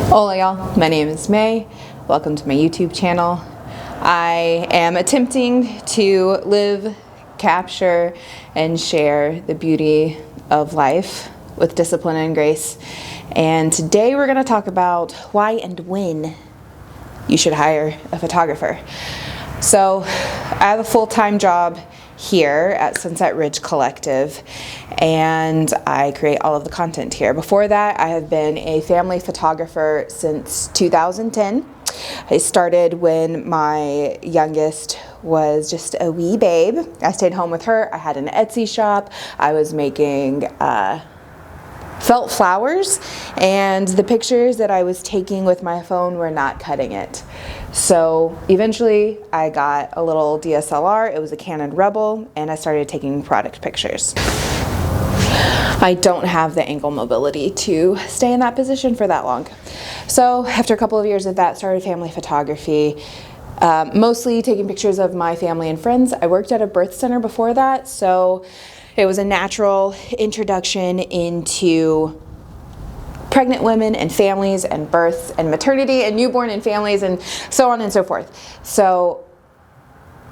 Hola y'all, my name is May. Welcome to my YouTube channel. I am attempting to live, capture, and share the beauty of life with discipline and grace. And today we're going to talk about why and when you should hire a photographer. So I have a full-time job here at Sunset Ridge Collective, and I create all of the content here. Before that, I have been a family photographer since 2010. I started when my youngest was just a wee babe. I stayed home with her. I had an Etsy shop. I was making felt flowers, and the pictures that I was taking with my phone were not cutting it. So eventually I got a little DSLR. It was a Canon Rebel, and I started taking product pictures. I don't have the ankle mobility to stay in that position for that long. So after a couple of years of that, started family photography, mostly taking pictures of my family and friends. I worked at a birth center before that, so it was a natural introduction into pregnant women and families and births and maternity and newborn and families and so on and so forth. So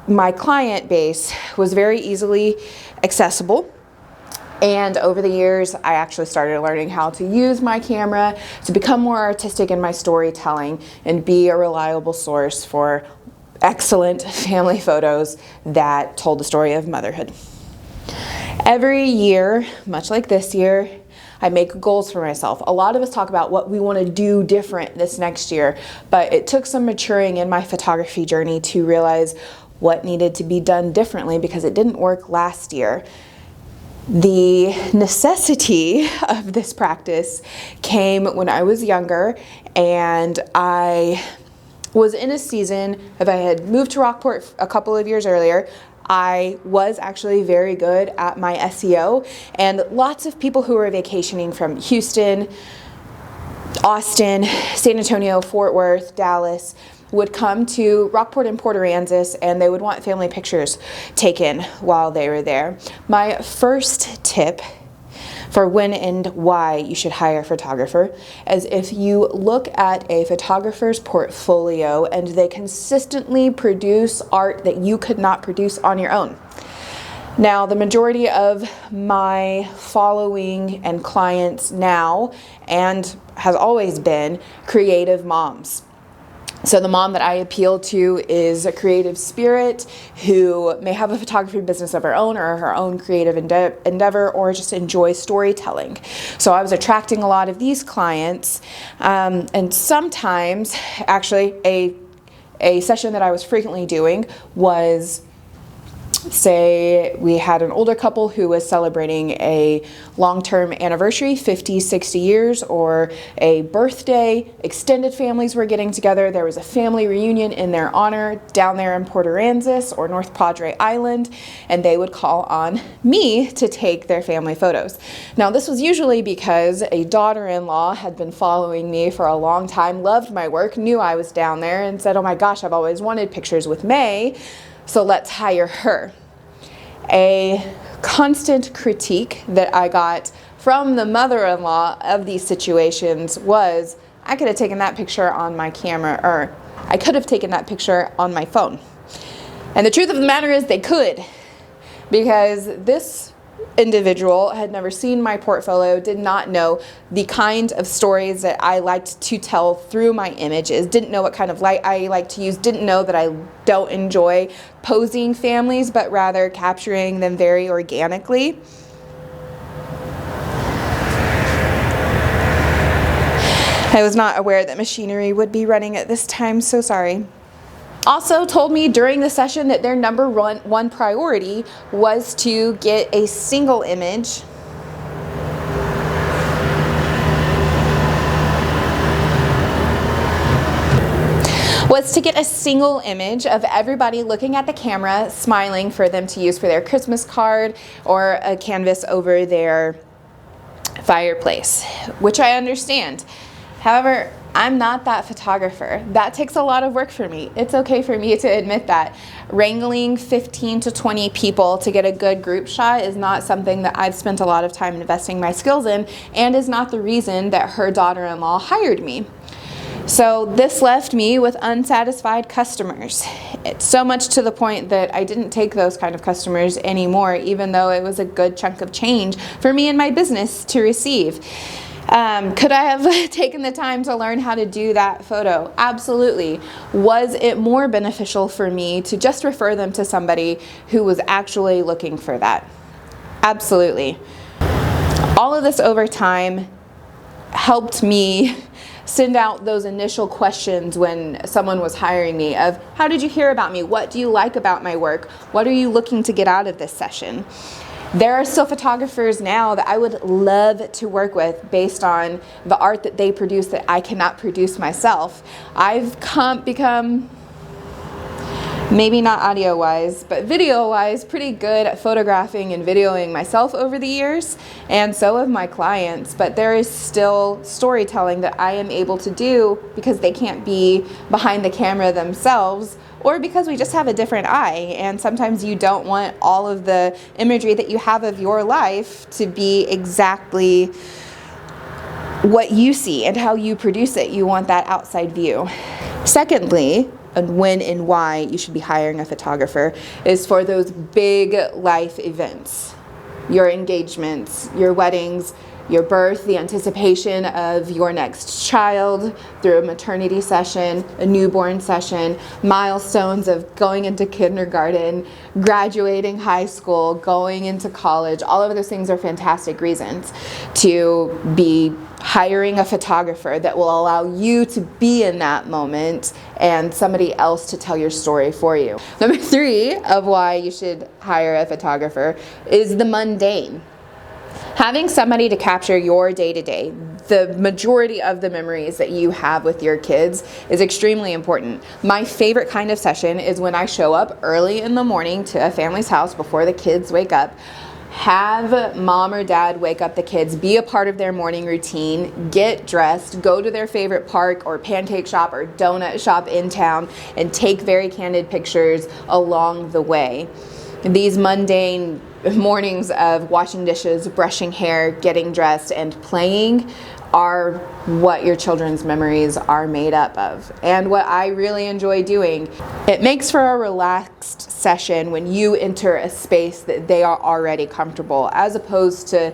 my client base was very easily accessible. And over the years, I actually started learning how to use my camera to become more artistic in my storytelling and be a reliable source for excellent family photos that told the story of motherhood. Every year, much like this year, I make goals for myself. A lot of us talk about what we want to do different this next year, but it took some maturing in my photography journey to realize what needed to be done differently because it didn't work last year. The necessity of this practice came when I was younger, and I was in a season of, I had moved to Rockport a couple of years earlier. I was actually very good at my SEO, and lots of people who were vacationing from Houston, Austin, San Antonio, Fort Worth, Dallas would come to Rockport and Port Aransas, and they would want family pictures taken while they were there. My first tip for when and why you should hire a photographer is if you look at a photographer's portfolio and they consistently produce art that you could not produce on your own. Now, the majority of my following and clients now, and has always been, creative moms. So the mom that I appeal to is a creative spirit who may have a photography business of her own or her own creative endeavor, or just enjoys storytelling. So I was attracting a lot of these clients, and sometimes actually a session that I was frequently doing was, say we had an older couple who was celebrating a long-term anniversary, 50, 60 years, or a birthday. Extended families were getting together. There was a family reunion in their honor down there in Port Aransas or North Padre Island, and they would call on me to take their family photos. Now, this was usually because a daughter-in-law had been following me for a long time, loved my work, knew I was down there, and said, "Oh my gosh, I've always wanted pictures with May, so let's hire her." A constant critique that I got from the mother-in-law of these situations was, I could have taken that picture on my camera, or I could have taken that picture on my phone. And the truth of the matter is they could, because this individual had never seen my portfolio, did not know the kind of stories that I liked to tell through my images, didn't know what kind of light I like to use, didn't know that I don't enjoy posing families, but rather capturing them very organically. I was not aware that machinery would be running at this time, so sorry. Also told me during the session that their number one priority was to get a single image of everybody looking at the camera, smiling, for them to use for their Christmas card or a canvas over their fireplace, which I understand. However, I'm not that photographer. That takes a lot of work for me. It's okay for me to admit that. Wrangling 15 to 20 people to get a good group shot is not something that I've spent a lot of time investing my skills in, and is not the reason that her daughter-in-law hired me. So this left me with unsatisfied customers. It's so much to the point that I didn't take those kind of customers anymore, even though it was a good chunk of change for me and my business to receive. Could I have taken the time to learn how to do that photo? Absolutely. Was it more beneficial for me to just refer them to somebody who was actually looking for that? Absolutely. All of this over time helped me send out those initial questions when someone was hiring me of, how did you hear about me? What do you like about my work? What are you looking to get out of this session? There are still photographers now that I would love to work with based on the art that they produce that I cannot produce myself. I've become, maybe not audio-wise, but video-wise, pretty good at photographing and videoing myself over the years, and so have my clients. But there is still storytelling that I am able to do because they can't be behind the camera themselves, or because we just have a different eye, and sometimes you don't want all of the imagery that you have of your life to be exactly what you see and how you produce it. You want that outside view. Secondly, and when and why you should be hiring a photographer is for those big life events, your engagements, your weddings, your birth, the anticipation of your next child through a maternity session, a newborn session, milestones of going into kindergarten, graduating high school, going into college. All of those things are fantastic reasons to be hiring a photographer that will allow you to be in that moment and somebody else to tell your story for you. Number 3 of why you should hire a photographer is the mundane. Having somebody to capture your day-to-day, the majority of the memories that you have with your kids, is extremely important. My favorite kind of session is when I show up early in the morning to a family's house before the kids wake up, have mom or dad wake up the kids, be a part of their morning routine, get dressed, go to their favorite park or pancake shop or donut shop in town, and take very candid pictures along the way. These mundane mornings of washing dishes, brushing hair, getting dressed, and playing are what your children's memories are made up of, and what I really enjoy doing. It makes for a relaxed session when you enter a space that they are already comfortable, as opposed to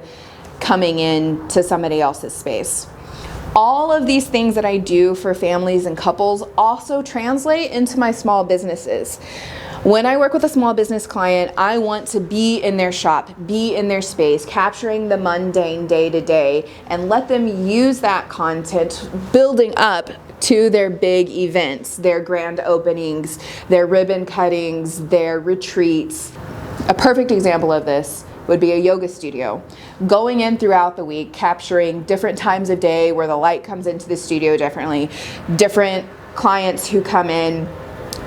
coming in to somebody else's space. All of these things that I do for families and couples also translate into my small businesses. When I work with a small business client, I want to be in their shop, be in their space, capturing the mundane day-to-day, and let them use that content building up to their big events, their grand openings, their ribbon cuttings, their retreats. A perfect example of this would be a yoga studio. Going in throughout the week, capturing different times of day where the light comes into the studio differently, different clients who come in,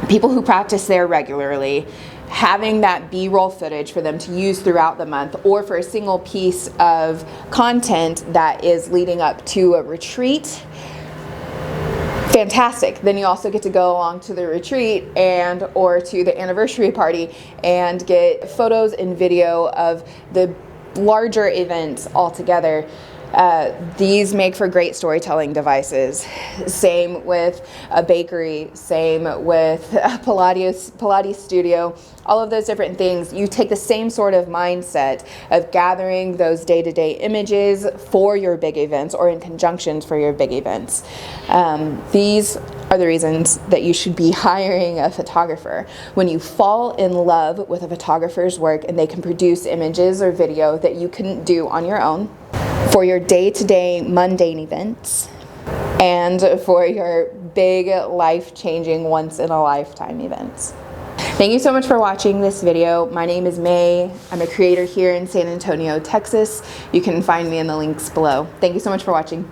people who practice there regularly, having that B-roll footage for them to use throughout the month, or for a single piece of content that is leading up to a retreat. Fantastic. Then you also get to go along to the retreat or to the anniversary party and get photos and video of the larger events all together. These make for great storytelling devices. Same with a bakery, same with a Pilates studio, all of those different things. You take the same sort of mindset of gathering those day-to-day images for your big events or in conjunction for your big events. These are the reasons that you should be hiring a photographer. When you fall in love with a photographer's work and they can produce images or video that you couldn't do on your own, for your day-to-day mundane events, and for your big life-changing once-in-a-lifetime events. Thank you so much for watching this video. My name is May. I'm a creator here in San Antonio, Texas. You can find me in the links below. Thank you so much for watching.